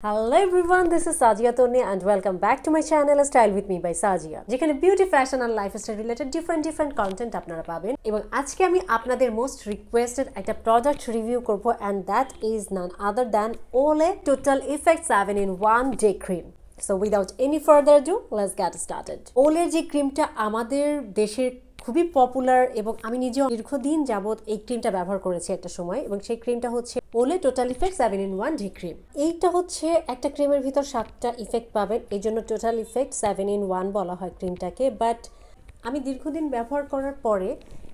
Hello everyone, this is Sajia Tony and welcome back to my channel Style with me by Sajia. যেখানে beauty fashion আর lifestyle related different content আপনারা পাবেন এবং আজকে আমি আপনাদের most requested একটা product review করব and that is none other than Olay Total Effect 7-in-1 Day Cream. So without any further ado, let's get started. Olay যে ক্রিমটা আমাদের দেশের খুবই পপুলার এবং আমি নিজেও দীর্ঘদিন যাবত এই ক্রিমটা ব্যবহার করেছি একটা সময় এবং সেই ক্রিমটা হচ্ছে Olay Total Effect 7-in-1 Day Cream. এইটা হচ্ছে একটা ক্রিমের ভিতর 7টা ইফেক্ট পাবেন, এই জন্য টোটাল ইফেক্ট 7-in-1 বলা হয় ক্রিমটাকে। বাট আমি দীর্ঘদিন ব্যবহার করার পরে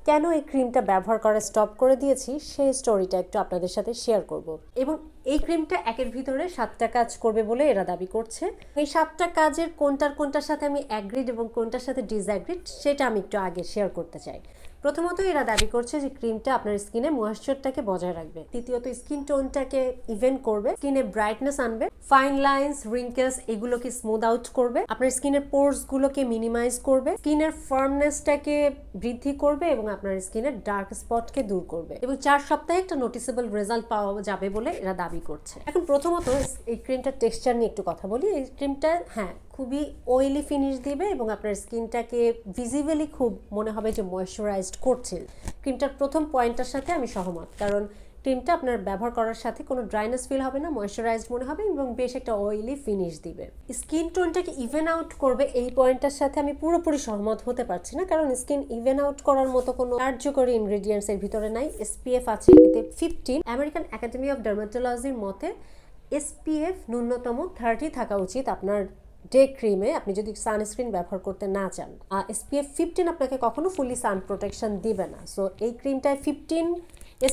কেন এই ক্রিমটা ব্যবহার করা স্টপ করে দিয়েছি সেই স্টোরিটা একটু আপনাদের সাথে শেয়ার করব। এবং এই ক্রিমটা একের ভিতরে 7টা কাজ করবে বলে এরা দাবি করছে। এই 7টা কাজের কোনটার সাথে আমি অ্যাগ্রিড এবং কোনটার সাথে ডিসঅ্যাগ্রিড সেটা আমি একটু আগে শেয়ার করতে চাই। প্রথমত এরা দাবি করছে যে ক্রিমটা আপনার স্কিনে ময়েশ্চারটাকে বজায় রাখবে, দ্বিতীয়ত স্কিন টোনটাকে ইভেন করবে, স্কিনে ব্রাইটনেস আনবে, ফাইন লাইন্স রিঙ্কেলস এগুলোকে স্মুথ আউট করবে, আপনার স্কিনের পোরস গুলোকে মিনিমাইজ করবে, স্কিনের ফার্মনেসটাকে বৃদ্ধি করবে এবং আপনার স্কিনের ডার্ক স্পটকে দূর করবে এবং 4 সপ্তাহে একটা নোটিসেবল রেজাল্ট পাওয়া যাবে বলে এরা দাবি করছে। এখন প্রথমত এই ক্রিমটার টেক্সচার নিয়ে একটু কথা বলি। এই ক্রিমটা খুবই অয়েলি ফিনিশ দিবে এবং আপনার স্কিনটাকে ভিজিবলি খুব মনে হবে যে ময়েশ্চারাইজড করছে। ক্রিমটার প্রথম পয়েন্টটার সাথে আমি সহমত, কারণ ক্রিমটা আপনার ব্যবহার করার সাথে কোনো ড্রাইনেস ফিল হবে না, ময়েশ্চারাইজড মনে হবে এবং বেশ একটা অয়েলি ফিনিশ দিবে। স্কিন টোনটাকে ইভেন আউট করবে, এই পয়েন্টটার সাথে আমি পুরোপুরি সহমত হতে পারছি না, কারণ স্কিন ইভেন আউট করার মতো কোনো কার্যকরী ইনগ্রেডিয়েন্টস এর ভিতরে নাই। SPF আছে এতে 15। আমেরিকান একাডেমি অফ ডার্মাটোলজির মতে SPF ন্যূনতম 30 থাকা উচিত আপনার ডে ক্রিমে, আপনি যদি সানস্ক্রিন ব্যবহার করতে না চান। SPF 15 আপনাকে কখনো ফুলি সান প্রোটেকশন দিবে না। সো এই ক্রিমটায় 15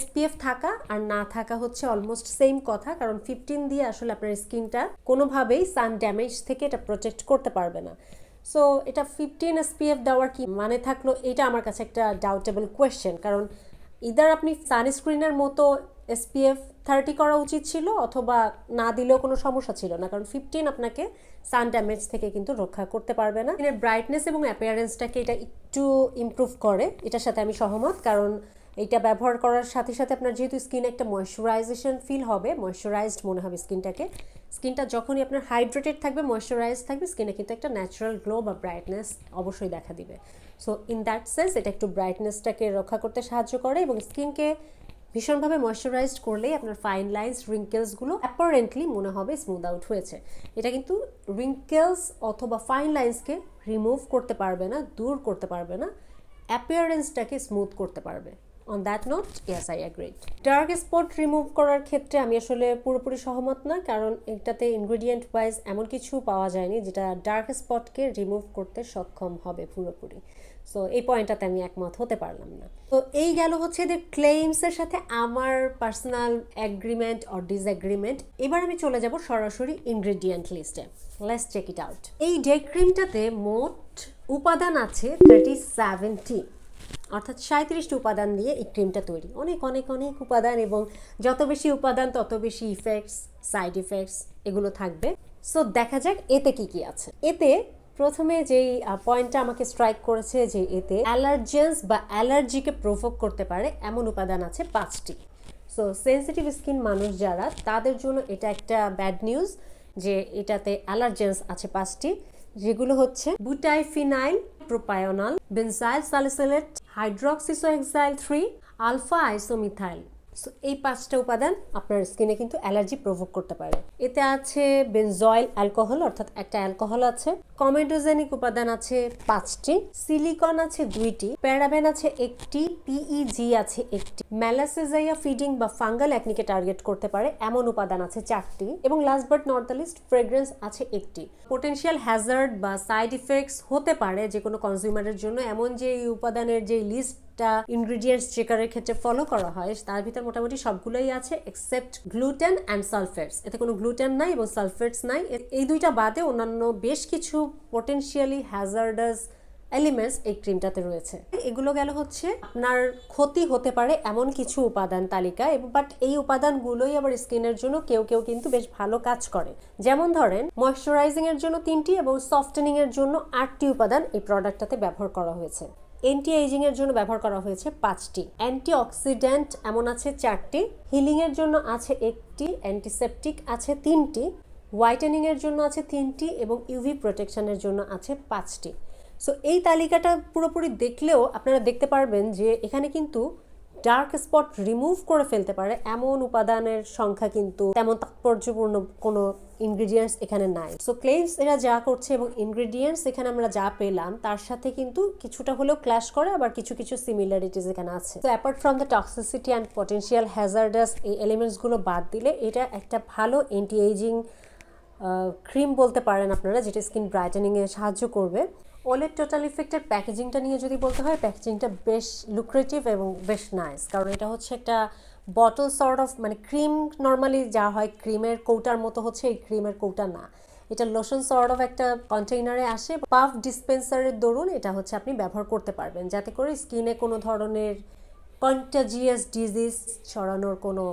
SPF থাকা আর না থাকা হচ্ছে অলমোস্ট সেম কথা, কারণ 15 দিয়ে আসলে আপনার স্কিনটা কোনোভাবেই সান ড্যামেজ থেকে এটা প্রোটেক্ট করতে পারবে না। সো এটা 15 SPF দেওয়ার কি মানে থাকলো, এটা আমার কাছে একটা ডাউটেবল কোয়েশ্চেন, কারণ ইদার আপনি সানস্ক্রিনের মতো SPF 30 করা উচিত ছিল অথবা না দিলেও কোনো সমস্যা ছিল না, কারণ 15 আপনাকে সান ড্যামেজ থেকে কিন্তু রক্ষা করতে পারবে না। এর ব্রাইটনেস এবং অ্যাপিয়ারেন্সটাকে এটা একটু ইমপ্রুভ করে, এটার সাথে আমি সহমত, কারণ এটা ব্যবহার করার সাথে সাথে আপনার যেহেতু স্কিনে একটা ময়েশ্চারাইজেশন ফিল হবে, ময়েশ্চারাইজড মনে হবে স্কিনটা যখনই আপনার হাইড্রেটেড থাকবে, ময়েশ্চারাইজ থাকবে, স্কিনে কিন্তু একটা ন্যাচারাল গ্লো বা ব্রাইটনেস অবশ্যই দেখা দিবে। সো ইন দ্যাট সেন্স এটা একটু ব্রাইটনেসটাকে রক্ষা করতে সাহায্য করে এবং স্কিনকে ভীষণভাবে ময়েশ্চারাইজড করলেই আপনার ফাইন লাইন্স রিঙ্কেলসগুলো অ্যাপারেন্টলি মনে হবে স্মুথ আউট হয়েছে। এটা কিন্তু রিঙ্কেলস অথবা ফাইন লাইন্সকে রিমুভ করতে পারবে না, দূর করতে পারবে না, অ্যাপিয়ারেন্সটাকে স্মুথ করতে পারবে। On that note, yes I agree. Dark spot remove করার ক্ষেত্রে আমি আসলে পুরোপুরি সহমত না, কারণ এটাতে ইনগ্রেডিয়েন্ট ওয়াইজ এমন কিছু পাওয়া যায়নি যেটা ডার্ক স্পটকে রিমুভ করতে সক্ষম হবে পুরোপুরি। সো এই পয়েন্টটাতে আমি একমত হতে পারলাম না। তো এই গেল হচ্ছে এদের ক্লেইমসের সাথে আমার পার্সোনাল অ্যাগ্রিমেন্ট অর ডিসঅ্যাগ্রিমেন্ট। এবার আমি চলে যাব সরাসরি ইনগ্রেডিয়েন্ট লিস্টে। Let's check it out. এই ডে ক্রিমটাতে মোট উপাদান আছে 37টি, অর্থাৎ 37টি উপাদান দিয়ে এই ক্রিমটা তৈরি। অনেক অনেক অনেক উপাদান এবং যত বেশি উপাদান তত বেশি ইফেক্টস, সাইড ইফেক্টস এগুলো থাকবে। সো দেখা যাক এতে কি কি আছে। এতে প্রথমে যেই পয়েন্টটা আমাকে স্ট্রাইক করেছে যে এতে অ্যালার্জেন্স বা অ্যালার্জিকে প্রভোক করতে পারে এমন উপাদান আছে 5টি। সো সেন্সিটিভ স্কিন মানুষ যারা, তাদের জন্য এটা একটা ব্যাড নিউজ যে এটাতে অ্যালার্জেন্স আছে 5টি, যেগুলো হচ্ছে বুটাইফিনাইল প্রোপায়োনল, বেনজাইল স্যালিসাইলেট, হাইড্রক্সিসোহেক্সাইল 3, আলফা আইসোমিথাইল। সো এই 5টা উপাদান আপনার স্কিনে কিন্তু অ্যালার্জি প্রভোক করতে পারে। এতে আছে বেনজয়েল অ্যালকোহল, অর্থাৎ একটা অ্যালকোহল আছে, কমেডোজেনিক উপাদান আছে 5টি, সিলিকন আছে 2টি, প্যারাবেন আছে 1টি, PEG আছে 1টি, ম্যালাসেজাইয়া ফিডিং বা ফাঙ্গাল অ্যাকনিকে টার্গেট করতে পারে এমন উপাদান আছে 4টি এবং last but not the least fragrance আছে 1টি। পোটেনশিয়াল হ্যাজার্ড বা সাইড ইফেক্টস হতে পারে যে কোনো কনজিউমারের জন্য এমন যে এই উপাদানের যে লিস্টটা ইনগ্রেডিয়েন্টস চেকারের ক্ষেত্রে ফলো করা হয় তার ভিতর মোটামুটি সবগুলোই আছে এক্সেপ্ট গ্লুটেন অ্যান্ড সালফেটস। এতে কোনো গ্লুটেন নাই এবং সালফেটস নাই। এই দুইটা বাদে অন্যান্য বেশ কিছু পোটেনশিয়ালি হ্যাজার্ডাস এলিমেন্টস এই ক্রিমটাতে রয়েছে। এগুলো গেল হচ্ছে আপনার ক্ষতি হতে পারে এমন কিছু উপাদান তালিকা, বাট এই উপাদানগুলোই আবার স্কিনের জন্য কেউ কেউ কিন্তু বেশ ভালো কাজ করে। যেমন ধরেন ময়শ্চারাইজিং এর জন্য 3টি এবং সফটেনিং এর জন্য 8টি উপাদান এই প্রোডাক্টটাতে ব্যবহার করা হয়েছে। অ্যান্টি এজিং এর জন্য ব্যবহার করা হয়েছে 5টি, অ্যান্টি অক্সিডেন্ট এমন আছে 4টি, হিলিং এর জন্য আছে 1টি, অ্যান্টিসেপটিক আছে 3টি, হোয়াইটেনিংয়ের জন্য আছে 3টি এবং ইউভি প্রোটেকশনের জন্য আছে 5টি। সো এই তালিকাটা পুরোপুরি দেখলেও আপনারা দেখতে পারবেন যে এখানে কিন্তু ডার্ক স্পট রিমুভ করে ফেলতে পারে এমন উপাদানের সংখ্যা কিন্তু তেমন তাৎপর্যপূর্ণ কোনো ইনগ্রিডিয়েন্টস এখানে নাই। সো ক্লেমস এরা যা করছে এবং ইনগ্রিডিয়েন্টস এখানে আমরা যা পেলাম তার সাথে কিন্তু কিছুটা হলেও ক্ল্যাশ করে, আবার কিছু কিছু সিমিলারিটিস এখানে আছে। তো apart from the toxicity and potential hazardous এই এলিমেন্টসগুলো বাদ দিলে এটা একটা ভালো অ্যান্টি এজিং ক্রিম বলতে পারেন আপনারা, যেটা স্কিন ব্রাইটেনিংয়ে সাহায্য করবে। ওলের টোটাল ইফেক্টের প্যাকেজিংটা নিয়ে যদি বলতে হয়, প্যাকেজিংটা বেশ লুক্রেটিভ এবং বেশ নাইস, কারণ এটা হচ্ছে একটা বটল সর্ট অফ, মানে ক্রিম নর্মালি যা হয় ক্রিমের কৌটার মতো, হচ্ছে এই ক্রিমের কৌটা না, এটা লোশন সর্ট অফ একটা কন্টেইনারে আসে। পাফ ডিসপেন্সারের দরুন এটা হচ্ছে আপনি ব্যবহার করতে পারবেন, যাতে করে স্কিনে কোনো ধরনের কন্টাজিয়াস ডিজিজ ছড়ানোর কোনো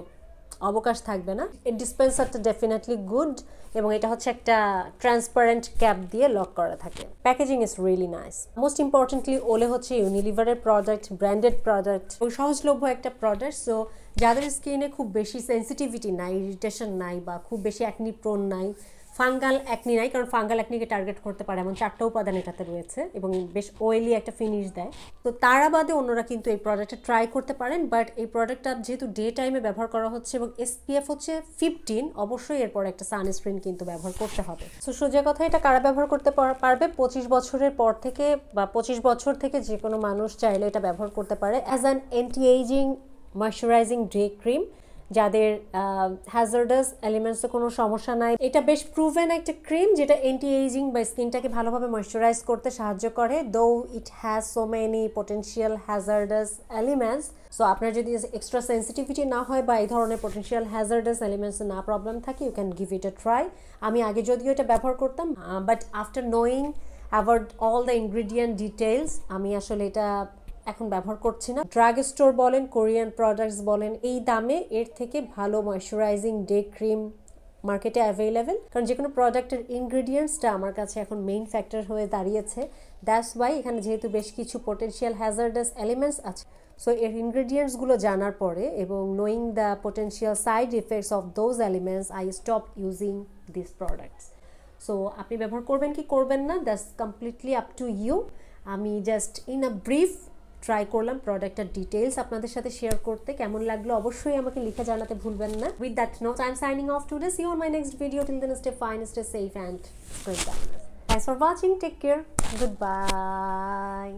অবকাশ থাকবে না। এই ডিসপেন্সারটা ডেফিনেটলি গুড এবং এটা হচ্ছে একটা ট্রান্সপারেন্ট ক্যাপ দিয়ে লক করা থাকে। Packaging is really nice. Most importantly ওলে হচ্ছে ইউনিলিভারের প্রোডাক্ট, ব্র্যান্ডেড প্রোডাক্ট ও সহজলভ্য একটা প্রোডাক্ট। সো যাদের স্কিনে খুব বেশি সেন্সিটিভিটি নাই, ইরিটেশন নাই, বা খুব বেশি অ্যাকনি প্রোন নাই, ফাঙ্গাল অ্যাকনি নাই, কারণ ফাঙ্গাল অ্যাকনিকে টার্গেট করতে পারে এমন 4টা উপাদান এটাতে রয়েছে এবং বেশ অয়েলি একটা ফিনিশ দেয়। তো তারা বাদে অন্যরা কিন্তু এই প্রোডাক্টটা ট্রাই করতে পারেন। বাট এই প্রোডাক্টটা যেহেতু ডে টাইমে ব্যবহার করা হচ্ছে এবং SPF হচ্ছে 15, অবশ্যই এরপর একটা সানস্ক্রিন কিন্তু ব্যবহার করতে হবে। সো সোজা কথা, এটা কারা ব্যবহার করতে পারবে? 25 বছরের পর থেকে বা 25 বছর থেকে যে কোনো মানুষ চাইলে এটা ব্যবহার করতে পারে as an anti aging moisturizing day cream. যাদের হ্যাজার্ডাস এলিমেন্টসে কোনো সমস্যা নাই, এটা বেশ প্রুভেন একটা ক্রিম যেটা অ্যান্টি এজিং বা স্কিনটাকে ভালোভাবে ময়শ্চারাইজ করতে সাহায্য করে। দো it has so many potential hazardous elements. So আপনার যদি এক্সট্রা সেন্সিটিভিটি না হয় বা এই ধরনের পটেনশিয়াল হ্যাজার্ডাস এলিমেন্টসে না প্রবলেম থাকে, you can give it a try. আমি আগে যদিও এটা ব্যবহার করতাম, but after knowing about all the ingredient details, আমি আসলে এটা এখন ব্যবহার করছি না। ড্রাগ স্টোর বলেন, কোরিয়ান প্রোডাক্টস বলেন, এই দামে এর থেকে ভালো ময়শ্চারাইজিং ডে ক্রিম মার্কেটে অ্যাভেলেবেল। কারণ যে কোনো প্রোডাক্টের ইনগ্রিডিয়েন্টসটা আমার কাছে এখন মেইন ফ্যাক্টর হয়ে দাঁড়িয়েছে। দ্যাটস ওয়াই এখানে যেহেতু বেশ কিছু পটেনশিয়াল হ্যাজার্ডাস এলিমেন্টস আছে, সো এর ইনগ্রিডিয়েন্টসগুলো জানার পরে এবং knowing the potential side effects of those elements, I stop using this products. So আপনি ব্যবহার করবেন কি করবেন না, that's completely up to you. আমি just in a brief try করলাম প্রোডাক্টের ডিটেলস আপনাদের সাথে শেয়ার করতে। কেমন লাগলো অবশ্যই আমাকে লিখে জানাতে ভুলবেন না। With that note, I am signing off today. See you on my next video. Till then, stay fine, stay safe and thanks for watching. Take care. Good by.